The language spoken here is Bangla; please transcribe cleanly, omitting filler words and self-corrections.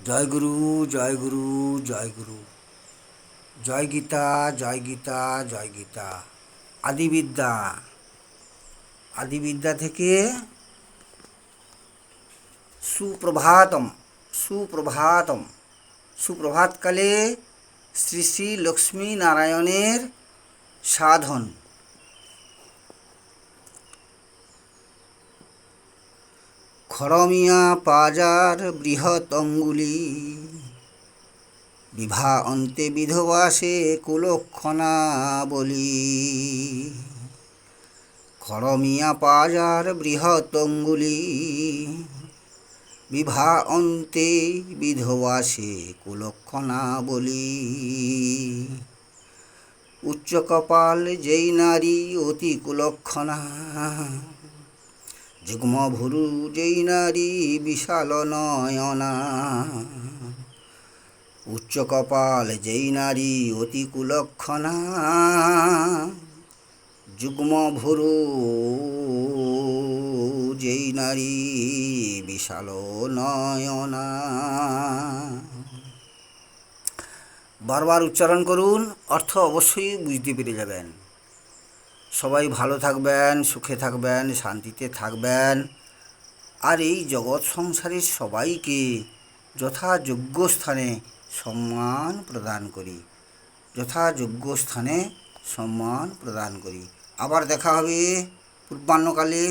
জয় গুরু, জয় গুরু, জয় গুরু। জয় গীতা, জয় গীতা, জয় গীতা। আদিবিদ্যা, আদিবিদ্যা থেকে সুপ্রভাতম, সুপ্রভাতম। সুপ্রভাতকালে শ্রী শ্রী লক্ষ্মী নারায়ণের সাধন। খড়মিয়া পাজার বৃহৎ অঙ্গুলি, বিভা অন্তে বিধবাসে কুলক্ষণা বলি। খড়মিয়া পাজার বৃহৎ অঙ্গুলি, বিভা অন্তে বিধবাসে কুলক্ষণা বলি। উচ্চ কপাল যেই নারী অতি কুলক্ষণা, যুগ্ম ভুরু যেই নারী বিশাল নয়না। উচ্চ কপাল যেই নারী অতি কুলক্ষণা, যুগ্ম ভুরু যেই নারী বিশাল নয়না। বারবার উচ্চারণ করুন, অর্থ অবশ্যই বুঝতে পেরে যাবেন। সবাই ভালো থাকবেন, সুখে থাকবেন, শান্তিতে থাকবেন। আর এই জগৎ সংসারের সবাইকে যথাযোগ্য স্থানে সম্মান প্রদান করি, যথাযোগ্য স্থানে সম্মান প্রদান করি। আবার দেখা হবে পূর্বাহ্নকালে।